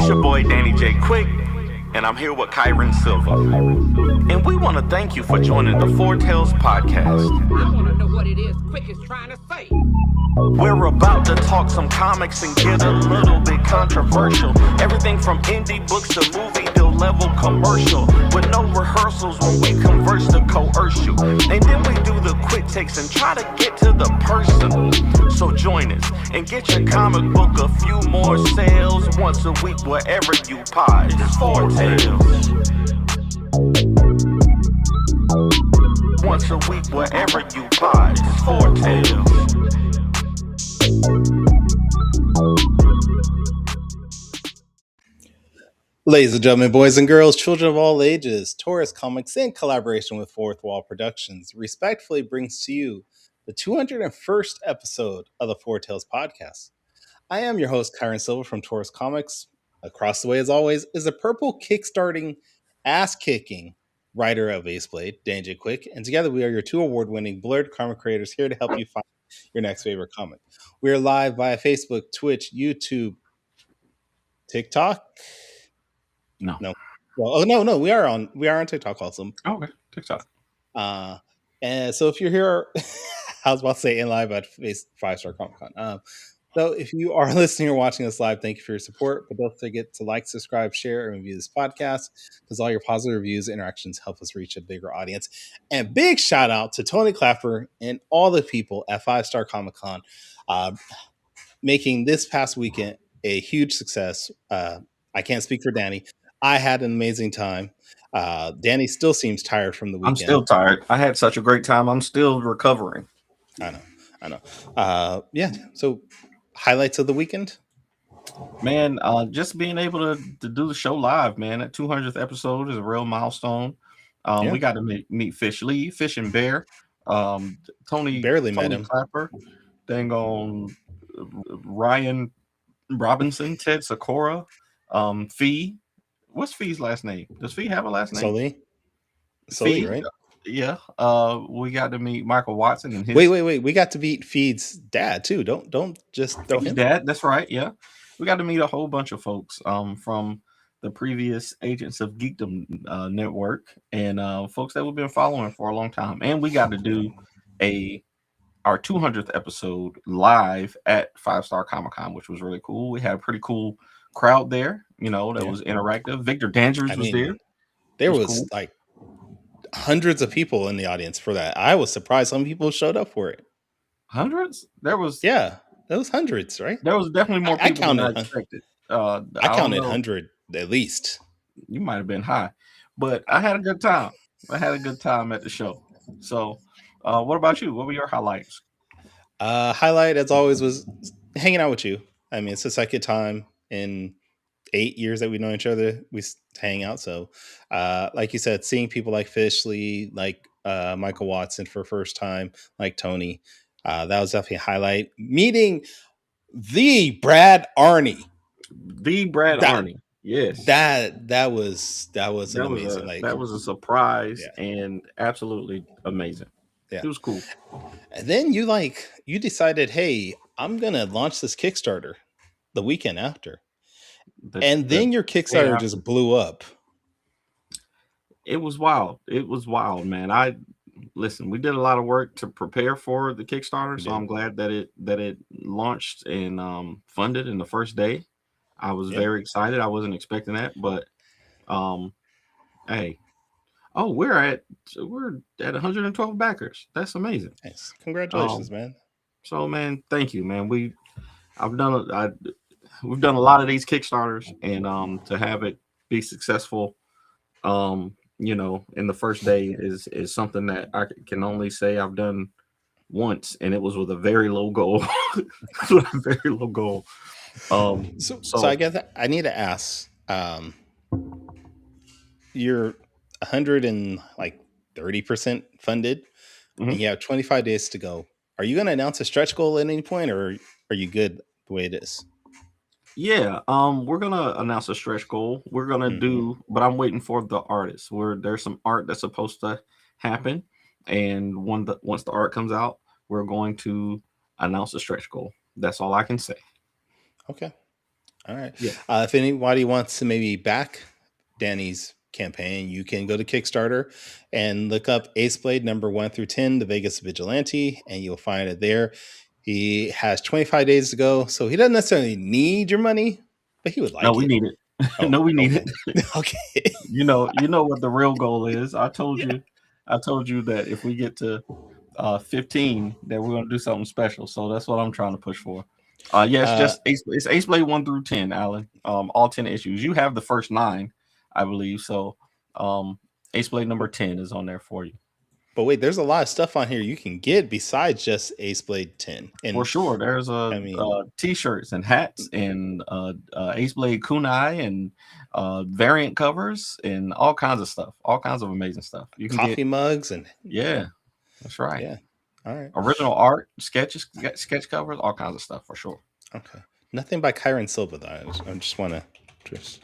It's your boy Danny J. Quick, and I'm here with Kyron Silva. And we want to thank you for joining the Four Tales podcast. I want to know what it is Quick is trying to say. We're about to talk some comics and get a little bit controversial. Everything from indie books to movie deal level commercial. With no rehearsals when we converse to coerce you. And then we do the quick takes and try to get to the person. So join us and get your comic book a few more sales once a week wherever you pod. It's Four Tales. Once a week wherever you pod. It's Four Tales. Ladies and gentlemen, boys and girls, children of all ages, Taurus Comics, in collaboration with Fourth Wall Productions, respectfully brings to you the 201st episode of the Four Tales podcast. I am your host, Kyron Silva from Taurus Comics. Across the way, as always, is a purple kickstarting, ass-kicking writer of Ace Blade, Danny J. Quick, and together we are your two award-winning Blurred comic creators here to help you find your next favorite comic. We are live via Facebook, Twitch, YouTube, TikTok. No. Well, no. We are on TikTok also. Oh, okay. TikTok. And so if you're here, I was about to say in live at 5-Star Comic Con. So if you are listening or watching us live, thank you for your support. But don't forget to like, subscribe, share, and review this podcast because all your positive reviews and interactions help us reach a bigger audience. And big shout out to Tony Clapper and all the people at 5-Star Comic Con making this past weekend a huge success. I can't speak for Danny. I had an amazing time. Danny still seems tired from the weekend. I'm still tired. I had such a great time. I'm still recovering. I know. Yeah. So highlights of the weekend? Man, just being able to do the show live, man. That 200th episode is a real milestone. We got to meet Fish Lee, Fish and Bear. Tony met him. Clapper. Dang on Ryan Robinson, Ted Sakura, Fee. What's Fee's last name? Does Fee have a last name? Sully, right? Yeah. We got to meet Michael Watson and his. Wait. We got to meet Feed's dad too. Don't just throw him. Dad. That's right. Yeah. We got to meet a whole bunch of folks from the previous Agents of Geekdom network and folks that we've been following for a long time. And we got to do our 200th episode live at 5-Star Comic Con, which was really cool. We had a pretty cool crowd there, that was interactive. Victor Dandridge was there. There was cool. Like hundreds of people in the audience for that. I was surprised some people showed up for it. Hundreds? There was hundreds, right? There was definitely more people than I expected. I counted 100 at least. You might have been high, but I had a good time. I had a good time at the show. So, what about you? What were your highlights? Highlight, as always, was hanging out with you. I mean, it's the second time in 8 years that we know each other, we hang out. So, like you said, seeing people like Fish Lee, like Michael Watson for first time, like Tony, that was definitely a highlight. Meeting the Brad Arney. Arney. Yes. That was amazing. That was a surprise and absolutely amazing. Yeah. It was cool. And then you decided, hey, I'm gonna launch this Kickstarter the weekend after. Then your Kickstarter just blew up. It was wild. It was wild, man. We did a lot of work to prepare for the Kickstarter, so I'm glad that it launched and funded in the first day. I was very excited. I wasn't expecting that, but hey. Oh, we're at 112 backers. That's amazing. Nice. Congratulations, man. So, man, thank you, man. We've done a lot of these Kickstarters, and to have it be successful, in the first day is something that I can only say I've done once, and it was with a very low goal. So I guess I need to ask. You're 130% funded, and you have 25 days to go. Are you going to announce a stretch goal at any point, or are you good the way it is? Yeah, we're gonna announce a stretch goal. We're gonna do, but I'm waiting for the artists. There's some art that's supposed to happen, and once the art comes out, we're going to announce a stretch goal. That's all I can say. Okay. All right. Yeah. If anybody wants to maybe back Danny's campaign, you can go to Kickstarter and look up Ace Blade number 1 through 10, The Vegas Vigilante, and you'll find it there. He has 25 days to go, so he doesn't necessarily need your money, but he would like No, we it. need it. Oh, No, we need okay. it. Okay. You know what the real goal is. I told you that if we get to 15, that we're gonna do something special. So that's what I'm trying to push for. It's just it's Ace Blade 1 through 10, Alan. All 10 issues. You have the first 9, I believe. So Ace Blade number 10 is on there for you. But wait, there's a lot of stuff on here you can get besides just Ace Blade 10. And for sure, there's t-shirts and hats and Ace Blade kunai and variant covers and all kinds of stuff, all kinds of amazing stuff. You can coffee mugs and yeah, that's right. Yeah, all right. Original art, sketches, sketch covers, all kinds of stuff for sure. Okay, nothing by Kyron Silva though. I just want to.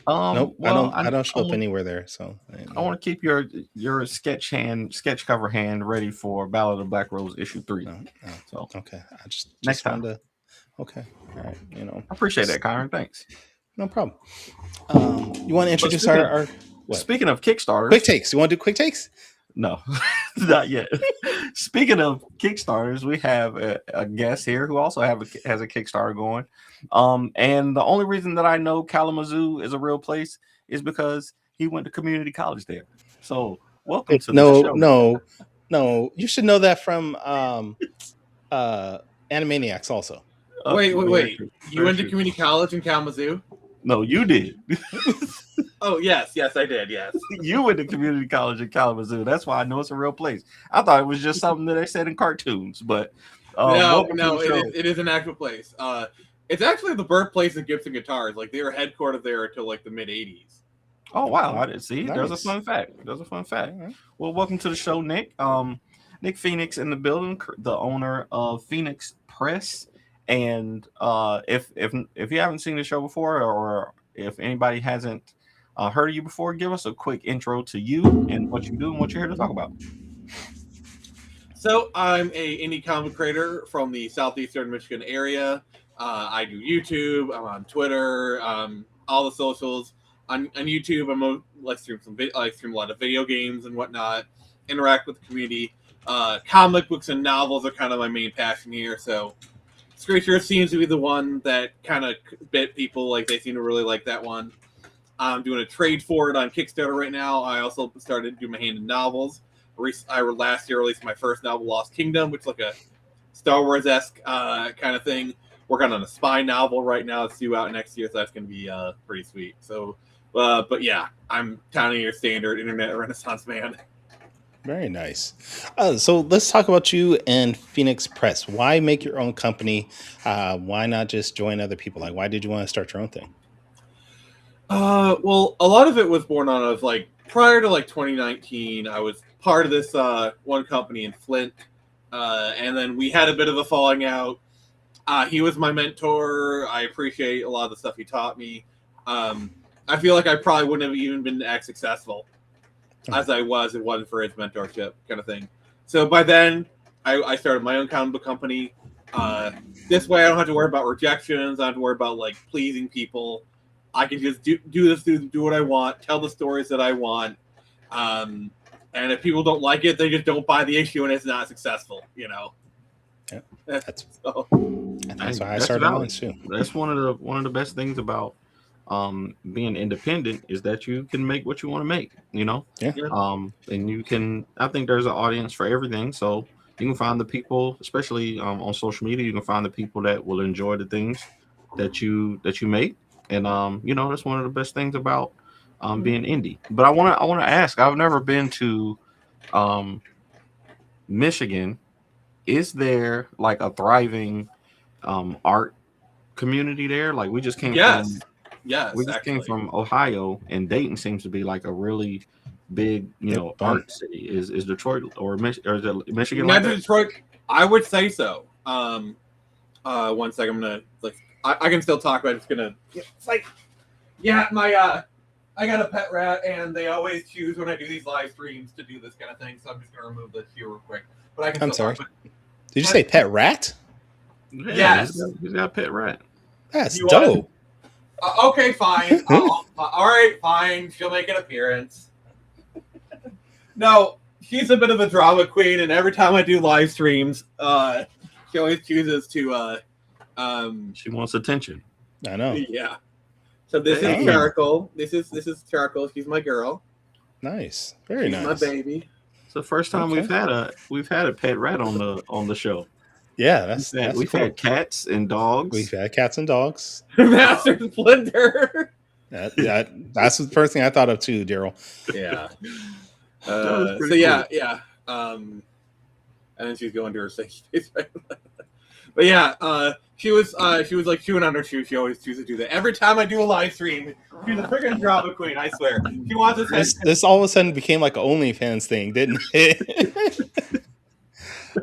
Nope. Well, I don't show up anywhere there. So I want to keep your sketch cover hand ready for Ballad of the Black Rose issue 3. So okay, I just next time. Okay, all right. I appreciate that, Kyron. Thanks. No problem. You want to introduce our what? Speaking of Kickstarter, quick takes. You want to do quick takes? No, not yet. Speaking of Kickstarters, we have a guest here who also has a Kickstarter going. And the only reason that I know Kalamazoo is a real place is because he went to community college there. So welcome to the show. No. You should know that from Animaniacs also. Wait. You went to community college in Kalamazoo? No, you did. Oh, yes, I did, yes. You went to community college in Kalamazoo. That's why I know it's a real place. I thought it was just something that they said in cartoons, but no, it is an actual place. It's actually the birthplace of Gibson guitars. Like, they were headquartered there until like the mid-'80s. Oh, wow. I didn't see. Nice. There's a fun fact. Right. Well, welcome to the show, Nick. Nick Phoenix in the building, the owner of Phoenix Press. And if you haven't seen the show before, or if anybody hasn't heard of you before, give us a quick intro to you and what you do and what you're here to talk about. So I'm a indie comic creator from the southeastern Michigan area. I do YouTube. I'm on Twitter. All the socials. On YouTube, I'm stream a lot of video games and whatnot. Interact with the community. Comic books and novels are kind of my main passion here. So Screecher seems to be the one that kind of bit people. Like, they seem to really like that one. I'm doing a trade for it on Kickstarter right now. I also started doing my hand in novels. Last year released my first novel, Lost Kingdom, which is like a Star Wars-esque kind of thing. Working on a spy novel right now that's due out next year, so that's going to be pretty sweet. So, but yeah, I'm kind of your standard internet Renaissance man. Very nice. So let's talk about you and Phoenix Press. Why make your own company? Why not just join other people? Like, why did you want to start your own thing? Well, a lot of it was born out of, like, prior to, like, 2019, I was part of this one company in Flint, and then we had a bit of a falling out. He was my mentor. I appreciate a lot of the stuff he taught me. I feel like I probably wouldn't have even been as successful as I was if it wasn't for his mentorship kind of thing. So by then, I started my own comic book company. This way, I don't have to worry about rejections. I don't have to worry about, like, pleasing people. I can just do what I want, tell the stories that I want. And if people don't like it, they just don't buy the issue and it's not successful, you know? Yeah. That's why I started mine too. That's one of the best things about being independent is that you can make what you want to make, you know? Yeah. And you can, I think there's an audience for everything. So you can find the people, especially on social media, you can find the people that will enjoy the things that you make. And that's one of the best things about being indie. But I want to ask. I've never been to Michigan. Is there like a thriving art community there? Like, we just came from. Yes, we just came from Ohio, and Dayton seems to be like a really big, art city. Is Detroit or is it Michigan? Not Detroit. I would say so. 1 second, I'm gonna I can still talk, but it's gonna. It's like, my I got a pet rat, and they always choose when I do these live streams to do this kind of thing. So I'm just gonna remove this here real quick. But I can. I'm sorry. Did you say pet rat? Yes, he's got a pet rat. That's dope. Okay, fine. All right, fine. She'll make an appearance. No, she's a bit of a drama queen, and every time I do live streams, she always chooses to. She wants attention. I know. Yeah. So this Hey. is Charcoal. This is Charcoal. She's my girl. Nice. Very She's nice. my baby. It's the first time we've had a pet rat on the show. Yeah, that's We've cool. had cats and dogs. We've had cats and dogs. Master Splinter. That's the first thing I thought of too, Daryl. Yeah. was So pretty yeah. And then she's going to her safe space. But yeah, she was like chewing on her shoe. She always chooses to do that. Every time I do a live stream, she's a freaking drama queen, I swear. She wants us This all of a sudden became like an OnlyFans thing, didn't it?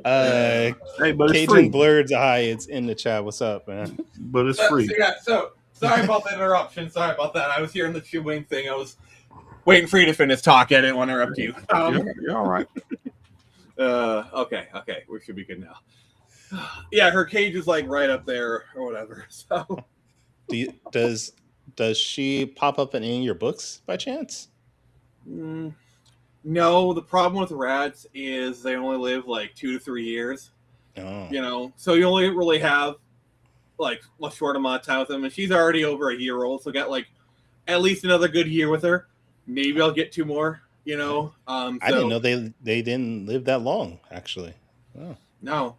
Hey, but it's Cajun free. Blurred's hi, it's in the chat. What's up, man? But it's free. So sorry about the interruption. Sorry about that. I was hearing the chewing thing. I was waiting for you to finish talking. I didn't want to interrupt you. You're all right. Okay. We should be good now. Yeah, her cage is like right up there or whatever. So Does she pop up in any of your books by chance? no, the problem with rats is they only live like 2 to 3 years. Oh. You know, so you only really have like a short amount of time with them, and she's already over a year old, so got like at least another good year with her. Maybe I'll get 2 more. You know, I didn't know they didn't live that long, actually. Oh. No.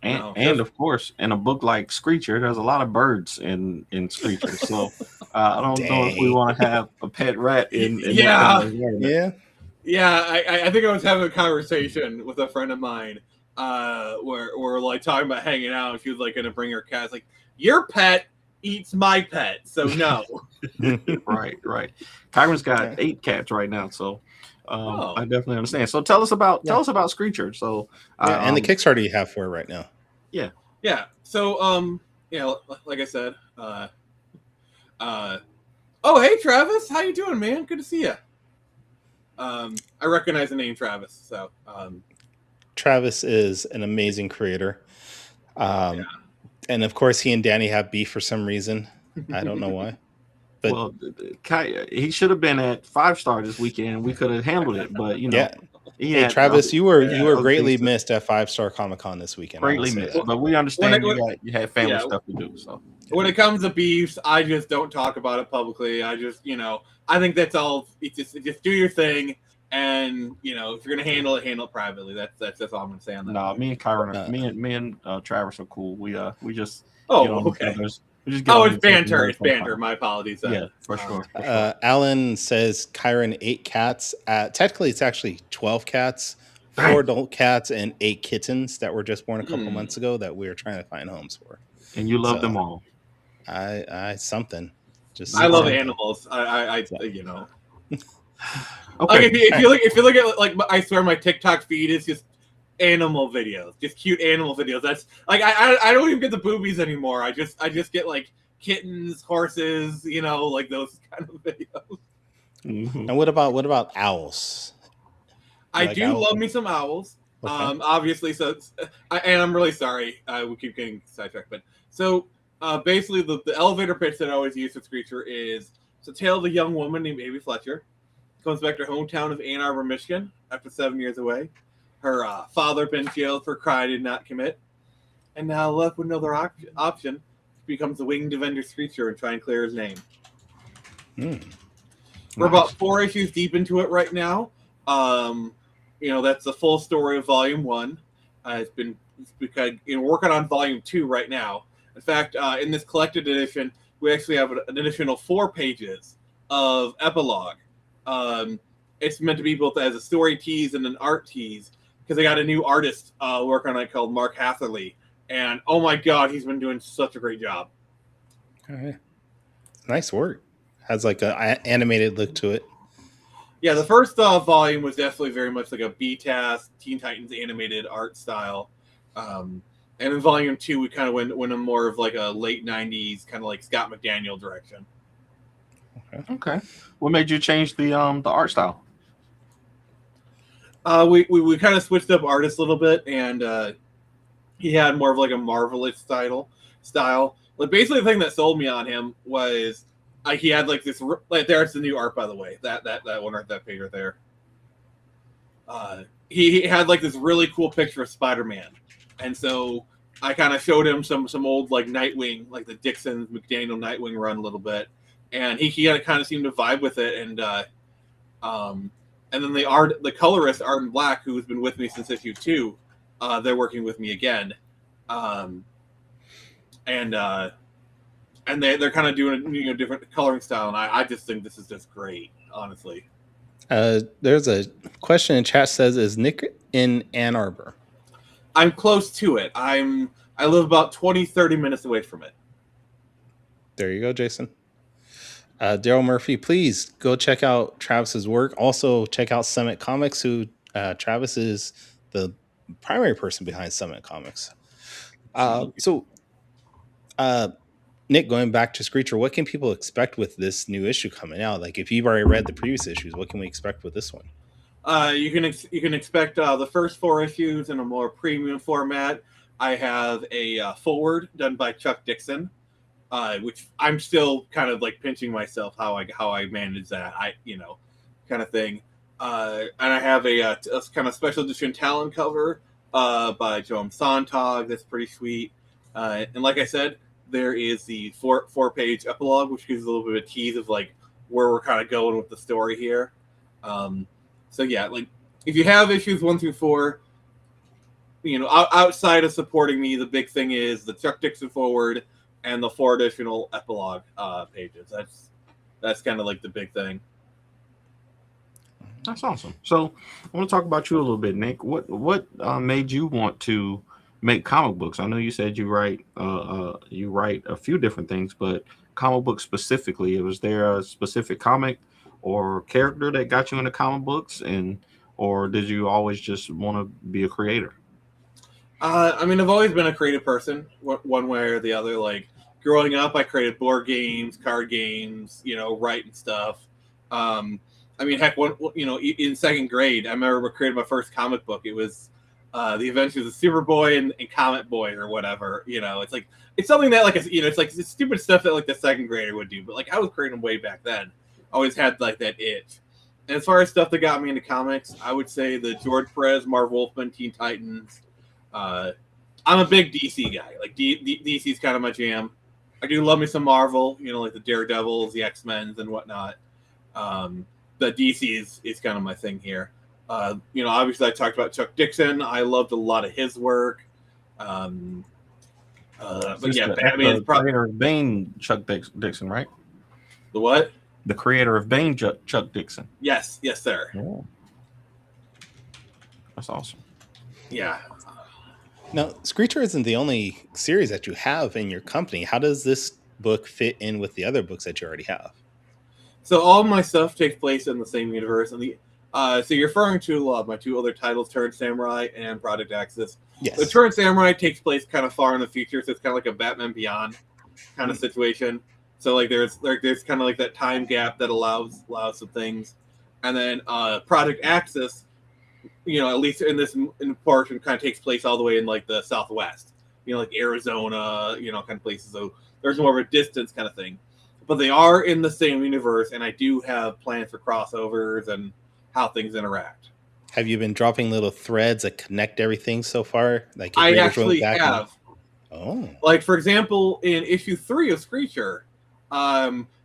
And of course, in a book like Screecher, there's a lot of birds in Screecher. So I don't know if we want to have a pet rat in that kind of environment. Yeah. I think I was having a conversation with a friend of mine where we're like talking about hanging out, and she was like going to bring her cat. It's like, your pet eats my pet, so no. Right. Kyron's got 8 cats right now, so I definitely understand. So tell us about Screecher. So And the Kickstarter you have for it right now. Yeah. So like I said, oh hey Travis, how you doing, man? Good to see you. I recognize the name Travis, so Travis is an amazing creator. And of course he and Danny have beef for some reason. I don't know why. But well, he should have been at 5-star this weekend. We could have handled it, but you know. yeah. He Hey had Travis, you were other greatly things to- missed at 5-Star Comic Con this weekend. I will greatly say missed, that. but we understand When you had family yeah. stuff to do. So when it comes to beefs, I just don't talk about it publicly. I just, I think that's all. It's just do your thing, and if you're gonna handle it privately. That's all I'm gonna say on that. no, me and Kyron, me and Travis are cool. We just Oh, get on each okay. other's- we just get Oh, on it's each other's banter. nerves It's sometimes. banter. My apologies. Yeah, for sure. Alan says Kyron 8 cats. Technically, it's actually 12 cats, 4 Dang. adult cats, and 8 kittens that were just born a couple Hmm. months ago that we were trying to find homes for. And you love So, them all. I something. Just I love something. animals. I Okay. Like if you look at like I swear my TikTok feed is just animal videos, just cute animal videos. That's like I don't even get the boobies anymore. I just get like kittens, horses, like those kind of videos. Mhm. And what about owls? I Like do owls? love me some owls. Okay. Obviously, so and I'm really sorry. We keep getting sidetracked, but so basically the elevator pitch that I always use for Screecher is it's a tale of a young woman named Amy Fletcher comes back to her hometown of Ann Arbor, Michigan after 7 years away. Her father been jailed for a crime he did not commit, and now left with no other option, becomes the winged Avenger Screecher and try and clear his name. We're about 4 issues deep into it right now. That's the full story of Volume 1. It's been working on Volume 2 right now. In fact, in this collected edition, we actually have an additional 4 pages of epilogue. It's meant to be both as a story tease and an art tease because I got a new artist working on it called Mark Hatherley. And oh my God, he's been doing such a great job. All right. Nice work. Has like an animated look to it. Yeah, the first volume was definitely very much like a BTAS, Teen Titans animated art style. And in volume 2, we kind of went in more of like a late 90s, kind of like Scott McDaniel direction. Okay. What made you change the art style? We kind of switched up artists a little bit, and he had more of like a Marvelous style. Like basically, the thing that sold me on him was he had like this like there's the new art, by the way. That one right, that page right there. He had like this really cool picture of Spider-Man, and so I kind of showed him some old like Nightwing, like the Dixon McDaniel Nightwing run a little bit, and he kind of seemed to vibe with it, and then the colorist Art Black, who's been with me since issue 2, they're working with me again, and they're kind of doing a different coloring style, and I just think this is just great, honestly. There's a question in chat says, is Nick in Ann Arbor? I'm close to it. I live about 20-30 minutes away from it. There you go, Jason. Daryl Murphy, please go check out Travis's work. Also check out Summit Comics, who Travis is the primary person behind Summit Comics. Nick, going back to Screecher, what can people expect with this new issue coming out? Like, if you've already read the previous issues, what can we expect with this one? You can expect the first 4 issues in a more premium format. I have a forward done by Chuck Dixon, which I'm still kind of like pinching myself how I manage that, kind of thing. And I have a kind of special edition Talon cover by Joan Sontag. That's pretty sweet. And like I said, there is the 4-page epilogue, which gives a little bit of a tease of like where we're kind of going with the story here. So yeah, like if you have issues 1 through 4, outside of supporting me, the big thing is the Chuck Dixon forward and the 4 additional epilogue pages. That's kind of like the big thing. That's awesome. So I want to talk about you a little bit, Nick. What made you want to make comic books? I know you said you write a few different things, but comic books specifically, was there a specific comic or character that got you into comic books, or did you always just want to be a creator? I've always been a creative person, one way or the other. Like growing up, I created board games, card games, writing stuff. Heck, in 2nd grade, I remember creating my first comic book. It was The Adventures of Superboy and Comet Boy or whatever. It's like it's something that it's like it's stupid stuff that like the 2nd grader would do, but like I was creating them way back then. I always had like that itch. And as far as stuff that got me into comics, I would say the George Perez, Marv Wolfman, Teen Titans. I'm a big DC guy. Like DC's kind of my jam. I do love me some Marvel, like the Daredevils, the X-Men, and whatnot. The DC is kind of my thing here. Obviously I talked about Chuck Dixon. I loved a lot of his work. But yeah, Batman is probably creator of Bane, Chuck Dixon, right? The what? The creator of Bane, Chuck Dixon. Yes, sir. Yeah. That's awesome. Yeah. Now, Screecher isn't the only series that you have in your company. How does this book fit in with the other books that you already have? So all of my stuff takes place in the same universe, and so you're referring to my 2 other titles, Turned Samurai and Project Axis. Yes. The Turned Samurai takes place kind of far in the future, so it's kind of like a Batman Beyond kind of situation. So like there's kind of like that time gap that allows some things, and then Project Axis, at least in this portion, kind of takes place all the way in like the Southwest, like Arizona, kind of places. So there's more of a distance kind of thing. But they are in the same universe, and I do have plans for crossovers and how things interact. Have you been dropping little threads that connect everything so far? Like I actually have. Oh. Like, for example, in issue 3 of Screecher,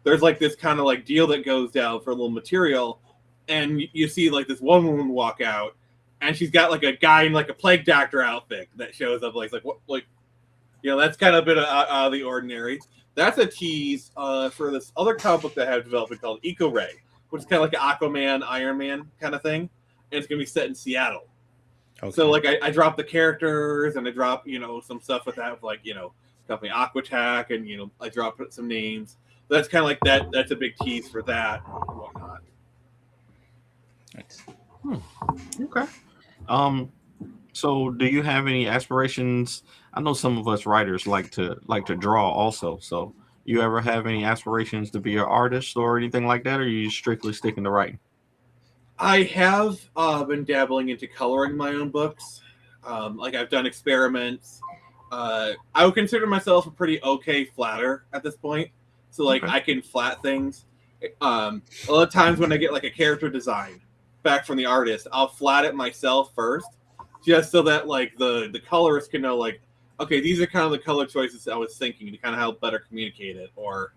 there's like this kind of like deal that goes down for a little material, and you see like this one woman walk out, and she's got like a guy in like a plague doctor outfit that shows up. Like what, like, that's kind of a bit out of the ordinary. That's a tease for this other comic book that I have developed called Eco Ray, which is kind of like an Aquaman, Iron Man kind of thing, and it's gonna be set in Seattle. Okay. So like I dropped the characters, and I dropped some stuff with that, with like company Aquatac, and I dropped some names. That's kind of like that. That's a big tease for that and whatnot. Nice. Okay. So do you have any aspirations? I know some of us writers like to draw also. So you ever have any aspirations to be an artist or anything like that, or are you strictly sticking to writing? I have been dabbling into coloring my own books. Like I've done experiments. I would consider myself a pretty okay flatter at this point. so like Okay. I can flat things. A lot of times when I get like a character design back from the artist, I'll flat it myself first, just so that like the colorist can know like, okay, these are kind of the color choices I was thinking to kind of help better communicate it. Or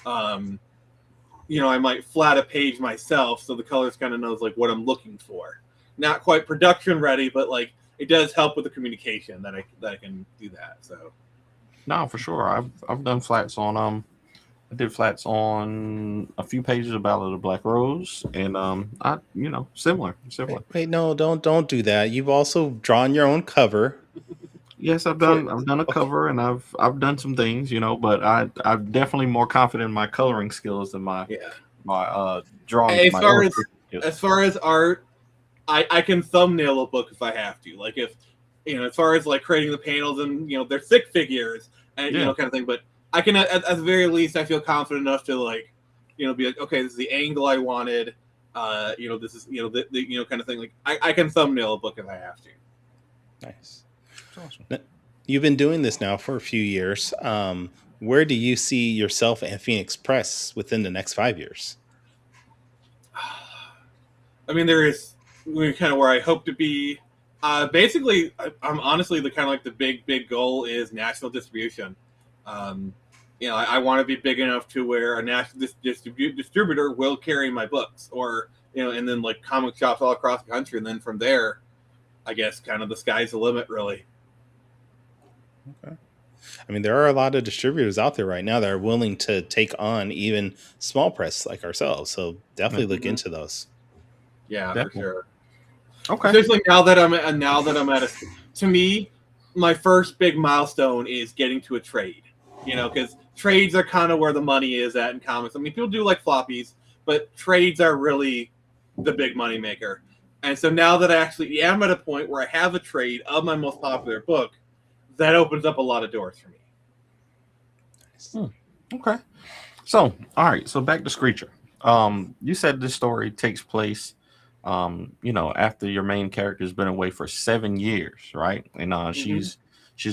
I might flat a page myself so the colorist kind of knows like what I'm looking for. Not quite production ready, but like it does help with the communication that I can do that. So No, for sure. I've done flats on I did flats on a few pages of Ballad of the Black Rose, and similar. Wait, no, don't do that. You've also drawn your own cover. Yes, I've done a cover, and I've done some things, but I'm definitely more confident in my coloring skills than my drawing. As far as art, I can thumbnail a book if I have to. Like if as far as like creating the panels and they're thick figures and kind of thing, but I can at the very least I feel confident enough to like be like, okay, this is the angle I wanted. This is the kind of thing. Like I can thumbnail a book if I have to. Nice. Awesome. You've been doing this now for a few years. Where do you see yourself and Phoenix Press within the next 5 years? I mean, there is kind of where I hope to be. Basically, I'm honestly the kind of like the big goal is national distribution. I want to be big enough to where a national distributor will carry my books, or and then like comic shops all across the country, and then from there, I guess kind of the sky's the limit, really. Okay. I mean, there are a lot of distributors out there right now that are willing to take on even small press like ourselves. So definitely look into those. Yeah, Definitely. for sure. Okay. Especially now that I'm at to me, my first big milestone is getting to a trade. Because trades are kind of where the money is at in comics. I mean, people do like floppies, but trades are really the big money maker. And so now that I actually am at a point where I have a trade of my most popular book, that opens up a lot of doors for me. Okay. So, all right. So back to Screecher. You said this story takes place, after your main character's been away for 7 years, right? And she's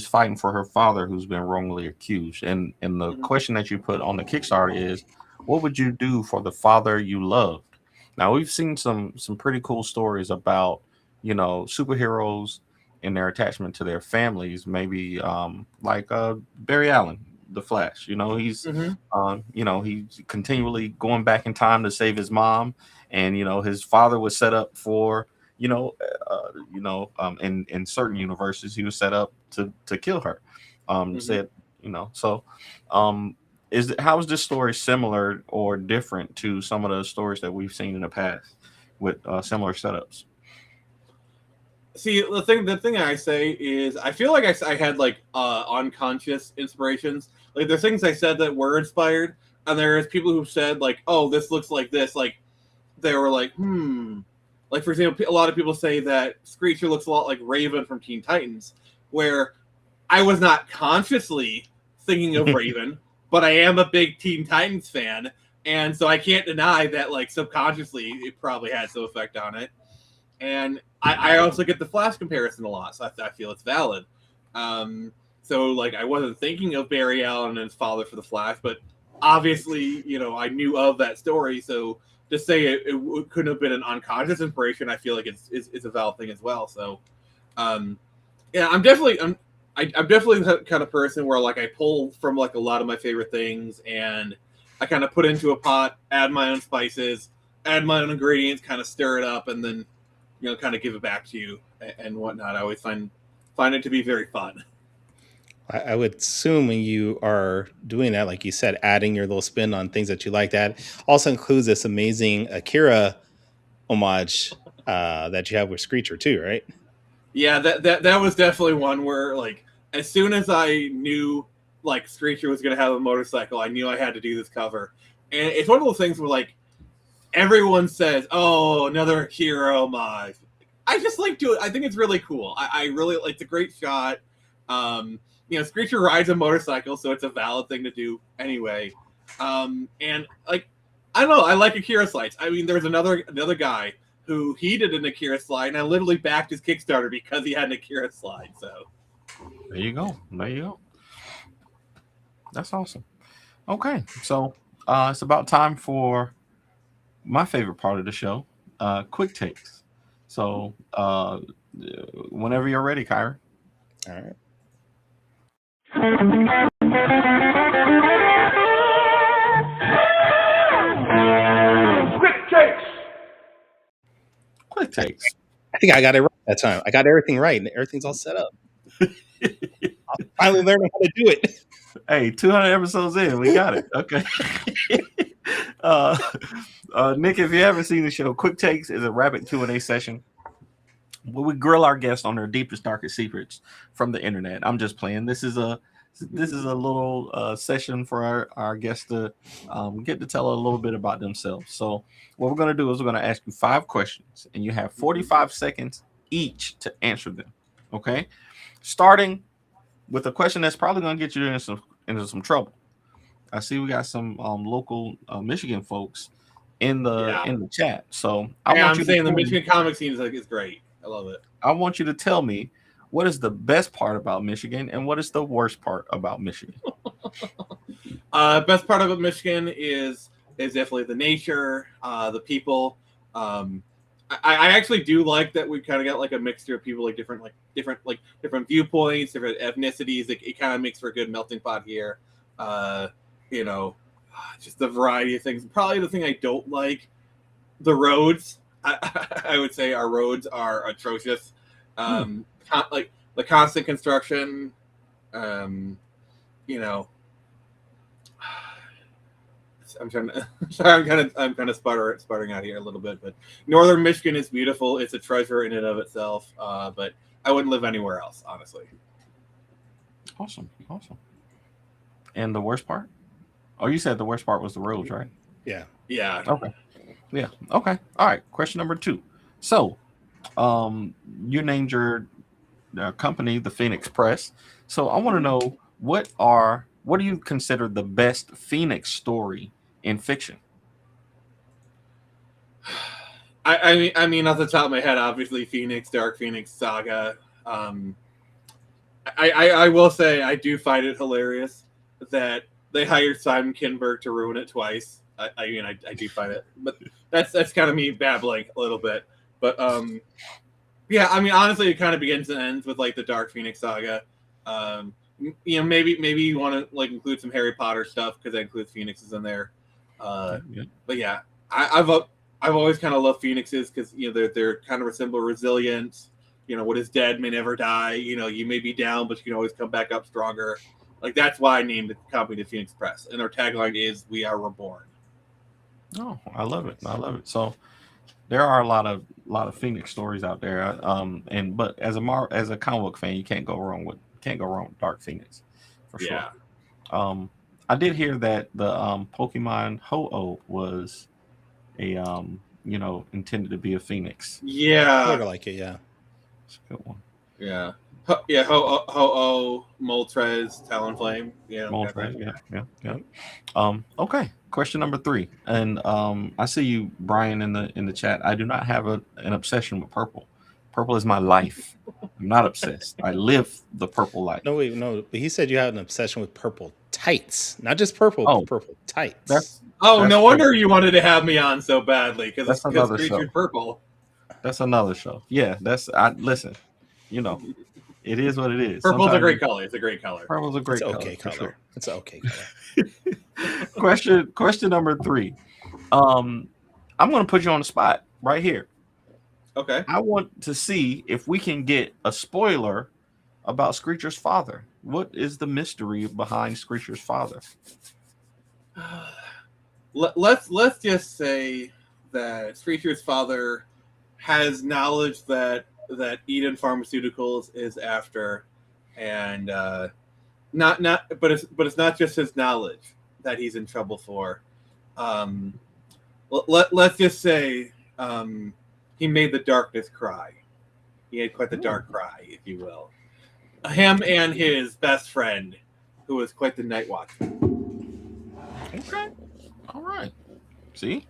fighting for her father who's been wrongly accused. And the question that you put on the Kickstarter is, what would you do for the father you loved? Now we've seen some pretty cool stories about, superheroes and their attachment to their families. Maybe like Barry Allen, the Flash. He's he's continually going back in time to save his mom, and his father was set up for in certain universes he was set up to kill her. Said so. How is this story similar or different to some of the stories that we've seen in the past with similar setups? See, the thing I say is I feel like I had like unconscious inspirations. Like there's things I said that were inspired, and there's people who said like, oh, this looks like this. Like they were like, Like for example, a lot of people say that Screecher looks a lot like Raven from Teen Titans, where I was not consciously thinking of Raven, but I am a big Teen Titans fan, and so I can't deny that like subconsciously it probably had some effect on it. And I also get the Flash comparison a lot, so I feel it's valid. So like I wasn't thinking of Barry Allen and his father for the Flash, but obviously I knew of that story, so to say it couldn't have been an unconscious inspiration, I feel like it's a valid thing as well. So I'm definitely the kind of person where like I pull from like a lot of my favorite things and I kind of put into a pot, add my own spices, add my own ingredients, kind of stir it up, and then kind of give it back to you and whatnot. I always find it to be very fun. I would assume when you are doing that, like you said, adding your little spin on things that you like, that also includes this amazing Akira homage that you have with Screecher too, right? Yeah, that was definitely one where like as soon as I knew like Screecher was going to have a motorcycle, I knew I had to do this cover. And it's one of those things where like everyone says, oh, another Akira homage. I just like do it. I think it's really cool. I really like, it's a great shot. Screecher rides a motorcycle, so it's a valid thing to do anyway. And like, I don't know, I like Akira slides. I mean, there's another guy who he did an Akira slide, and I literally backed his Kickstarter because he had an Akira slide. So there you go. That's awesome. Okay, so it's about time for my favorite part of the show, quick takes. So whenever you're ready, Kyra. All right. Quick takes. I think I got it right that time. I got everything right, and everything's all set up. I finally learned how to do it. Hey, 200 episodes in, we got it. Okay. Nick, if you haven't seen the show, Quick Takes is a rapid Q&A session where we grill our guests on their deepest, darkest secrets from the internet. I'm just playing. This is a little session for our guests to get to tell a little bit about themselves. So what we're going to do is we're going to ask you 5 questions, and you have 45 seconds each to answer them. Okay? Starting with a question that's probably going to get you into some trouble. I see we got some local Michigan folks in the chat. So I'm saying the Michigan comic scene is great. I love it. I want you to tell me what is the best part about Michigan and what is the worst part about Michigan. Best part about Michigan is definitely the nature, the people. I actually do like that we kind of got like a mixture of people, like different viewpoints, different ethnicities. It kind of makes for a good melting pot here. Just the variety of things. Probably the thing I don't like, the roads. I would say our roads are atrocious. Like the constant construction. I'm kind of sputtering out here a little bit, but Northern Michigan is beautiful. It's a treasure in and of itself. But I wouldn't live anywhere else, honestly. Awesome. And the worst part? Oh, you said the worst part was the roads, right? Yeah. Yeah. Okay. Yeah. Okay. All right. Question number 2. So, you named your company the Phoenix Press. So I want to know what do you consider the best Phoenix story in fiction? I mean, off the top of my head, obviously Phoenix, Dark Phoenix Saga. I will say I do find it hilarious that they hired Simon Kinberg to ruin it twice. I do find it, but that's kind of me babbling a little bit. But yeah, I mean, honestly, it kind of begins and ends with like the Dark Phoenix Saga. Maybe you want to like include some Harry Potter stuff because that includes phoenixes in there. But yeah, I've always kind of loved phoenixes because they're kind of a symbol of resilience. What is dead may never die. You may be down, but you can always come back up stronger. Like that's why I named the company the Phoenix Press, and their tagline is "We are reborn." Oh, I love it. So there are a lot of Phoenix stories out there. But as a comic book fan, you can't go wrong with Dark Phoenix for sure. Yeah. I did hear that the Pokemon Ho-Oh was a intended to be a phoenix. Yeah. Sort of like it, yeah. It's a good one. Yeah. Ho-Oh, Moltres, Talonflame. Yeah. Moltres, yeah. Okay. Question number 3. And I see you, Brian, in the chat. I do not have an obsession with purple. Purple is my life. I'm not obsessed. I live the purple life. No, wait, no. But he said you had an obsession with purple tights, not just purple, but purple tights. That's no wonder you wanted to have me on so badly because it's featured purple. That's another show. Yeah, listen. It is what it is. Purple's a great color. It's a great color. Purple's a great color. Okay color. Sure. It's an okay color. Question number 3. I'm going to put you on the spot right here. Okay. I want to see if we can get a spoiler about Screecher's father. What is the mystery behind Screecher's father? Let's just say that Screecher's father has knowledge that Eden Pharmaceuticals is after, and but it's not just his knowledge that he's in trouble for. Let's just say he made the darkness cry. He had quite the dark cry, if you will. Him and his best friend, who was quite the night watcher. Okay. All right. See,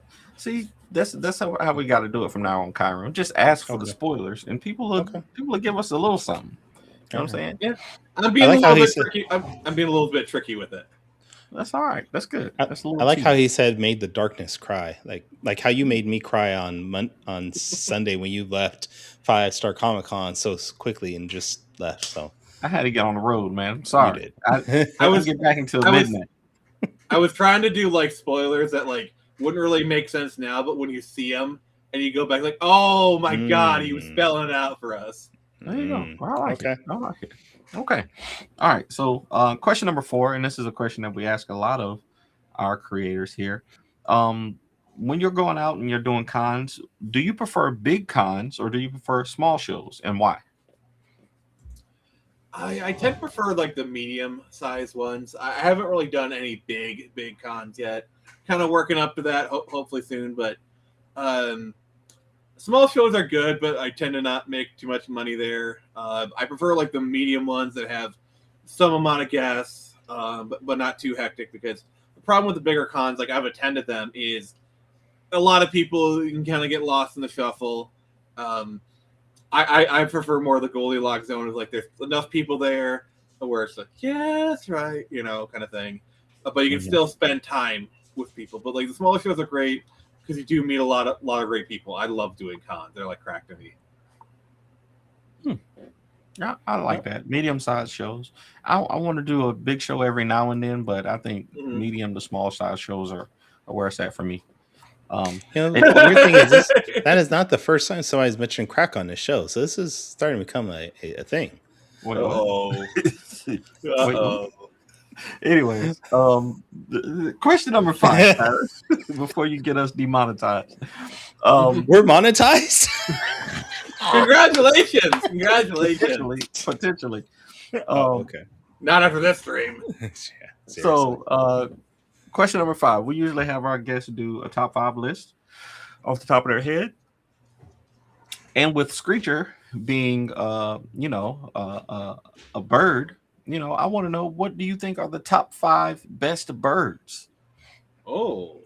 that's how we got to do it from now on, Kyron. Just ask for the spoilers, and people will give us a little something. You know what I'm saying? Yeah, I'm being a little bit tricky. I'm being a little bit tricky with it. That's all right. That's good. That's a I little like how cheap. he said made the darkness cry, like how you made me cry on Sunday when you left 5 Star Comic Con so quickly and just left. So I had to get on the road, man. I'm you sorry. I did. I was didn't get back until I was- midnight. I was trying to do like spoilers that like wouldn't really make sense now, but when you see them and you go back, like, oh my god, he was spelling it out for us. There you go. I like Okay. it. I like it. Okay. All right. So, question number 4, and this is a question that we ask a lot of our creators here. When you're going out and you're doing cons, do you prefer big cons or do you prefer small shows, and why? I tend to prefer like the medium sized ones. I haven't really done any big cons yet. Kind of working up to that, hopefully soon. But small shows are good, but I tend to not make too much money there. I prefer like the medium ones that have some amount of guests, but not too hectic. Because the problem with the bigger cons, like I've attended them, is a lot of people, you can kind of get lost in the shuffle. I prefer more the Goldilocks zone of like there's enough people there where it's like, yeah, that's right, kind of thing. But you can still spend time with people. But like the smaller shows are great because you do meet a lot of great people. I love doing cons; they're like crack to me. Yeah, I like that. Medium-sized shows. I want to do a big show every now and then, but I think medium to small size shows are where it's at for me. The weird thing is that is not the first time somebody's mentioned crack on this show. So this is starting to become a thing. Wait, Uh-oh. Anyways, question number 5, Paris, before you get us demonetized. We're monetized. Congratulations! Potentially. Okay. Not after this stream. Yeah, so, question number 5. We usually have our guests do a top 5 list off the top of their head, and with Screecher being, a bird. I want to know, what do you think are the top 5 best birds? Oh.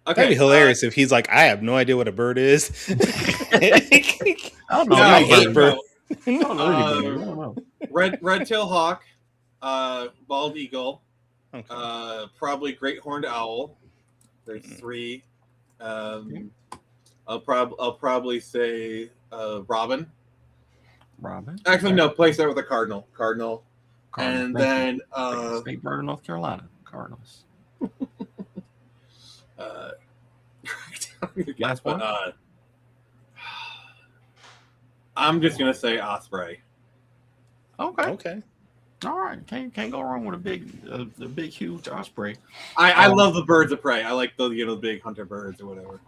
Okay, that'd be hilarious if he's like, I have no idea what a bird is. I don't know. I hate birds. I don't know. Red-tailed hawk, bald eagle, Okay. probably great horned owl. There's 3. I'll probably say robin. Robin. Actually, no. Place that with a cardinal. And then state bird of North Carolina, Cardinals. Last one. I'm just gonna say osprey. Okay. All right. Can't go wrong with a big huge osprey. I love the birds of prey. I like the big hunter birds or whatever.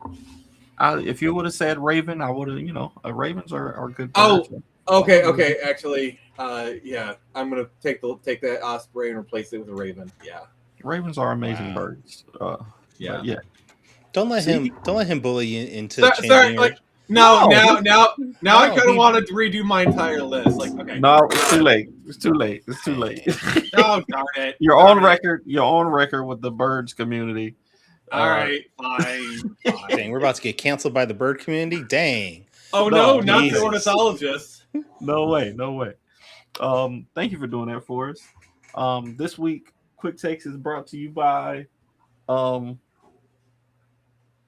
If you would have said raven, I would have. Ravens are good Oh, birds. okay. Actually, yeah, I'm gonna take that osprey and replace it with a raven. Yeah, Ravens are amazing birds. yeah. Yeah. Don't let him bully you into changing Sorry, your... like now I kind of he- want to redo my entire list. Like, okay, No, it's too late. It's too late. oh darn it! You're on record. You're on record with the birds community. All right, fine. Dang, we're about to get canceled by the bird community. Dang. Oh no, not Jesus. the ornithologists. No way. Thank you for doing that for us. This week, Quick Takes is brought to you by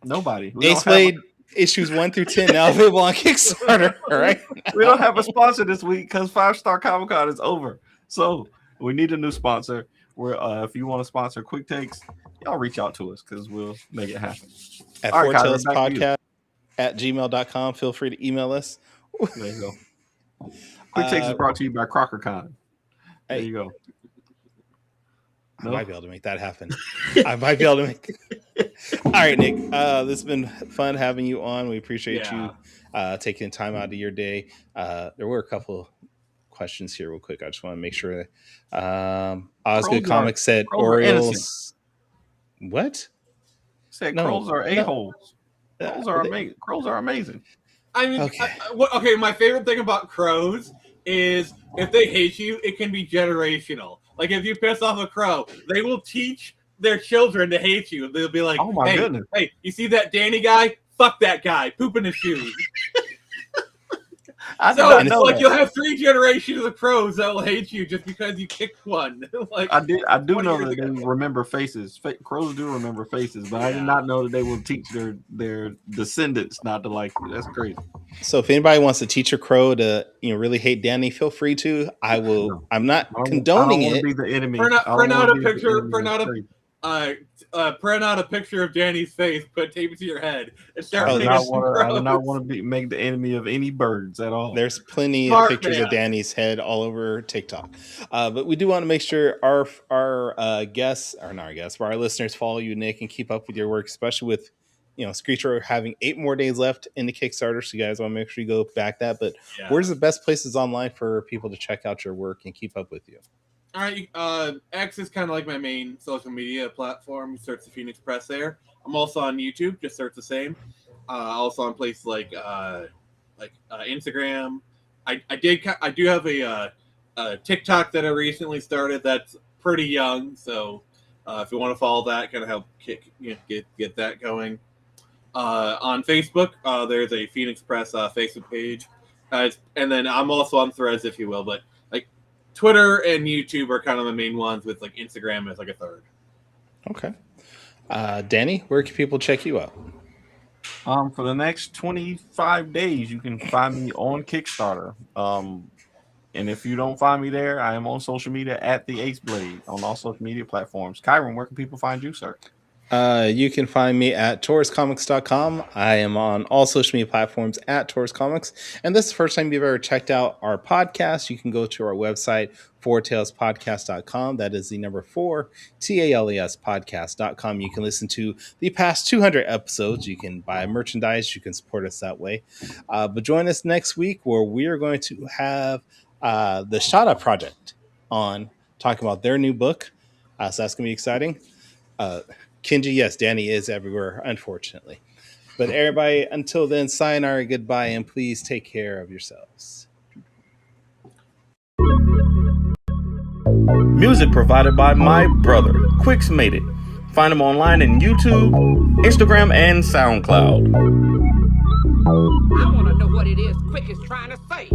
nobody. Ace Blade issues 1 through 10 now available on Kickstarter. All right. We don't have a sponsor this week because 5 Star Comic Con is over. So we need a new sponsor. If you want to sponsor Quick Takes, y'all reach out to us because we'll make it happen. At All right, Kyler, Foretales back to you. Podcast at gmail.com. Feel free to email us. There you go. Quick Takes is brought to you by CrockerCon. There Hey. you go. I might be able to make that happen. I might be able to make. All right, Nick. This has been fun having you on. We appreciate you taking time out of your day. There were a couple questions here, real quick. I just want to make sure. Osgood Comics said Orioles. What? Said No. crows are a-holes. Crows are amazing. Crows are amazing. I mean, Okay. okay. My favorite thing about crows is if they hate you, it can be generational. Like if you piss off a crow, they will teach their children to hate you. They'll be like, Oh my goodness. Hey, you see that Danny guy? Fuck that guy. Poop in his shoes. I did So not it's know like that. you'll have 3 generations of crows that will hate you just because you kicked one. Like I do 20 know years that they ago. remember faces. Crows do remember faces, but I did Yeah. not know that they will teach their descendants not to like you. That's crazy. So if anybody wants to teach a crow to really hate Danny, feel free to. I will. No. I'm not I don't condoning want to it. be the enemy. Print I don't out wanna a be the picture. enemy. Print That's out crazy. print out a picture of Danny's face. Put tape it to your head and start Oh, I do making there's- some I do not crows. want to make the enemy of any birds at all. There's plenty Smart of pictures man. of Danny's head all over TikTok. But we do want to make sure our guests, or not our guests, but our listeners follow you, Nick, and keep up with your work, especially with Screecher having 8 more days left in the Kickstarter. So you guys want to make sure you go back that. But Yeah. where's the best places online for people to check out your work and keep up with you? All right, X is kind of like my main social media platform. You search the Phoenix Press there. I'm also on YouTube. Just search the same. Also on places like Instagram. I do have a TikTok that I recently started. That's pretty young, so if you want to follow that, kind of help get that going. On Facebook, there's a Phoenix Press Facebook page, and then I'm also on Threads, if you will, but like Twitter and YouTube are kind of the main ones, with like Instagram as like a third. Okay. Danny, where can people check you out? For the next 25 days, you can find me on Kickstarter. And if you don't find me there, I am on social media at the Ace Blade on all social media platforms. Kyron, where can people find you, sir? You can find me at tauruscomics.com. I am on all social media platforms at Taurus Comics. And this is the first time you've ever checked out our podcast, you can go to our website, fourtalespodcast.com. That is the number 4, TALES podcast.com. You can listen to the past 200 episodes. You can buy merchandise. You can support us that way. But join us next week where we are going to have the Shada Project on, talking about their new book. So that's going to be exciting. Kenji, yes, Danny is everywhere, unfortunately. But everybody, until then, sayonara, goodbye, and please take care of yourselves. Music provided by my brother, Quix Made It. Find him online in YouTube, Instagram, and SoundCloud. I want to know what it is Quick is trying to say.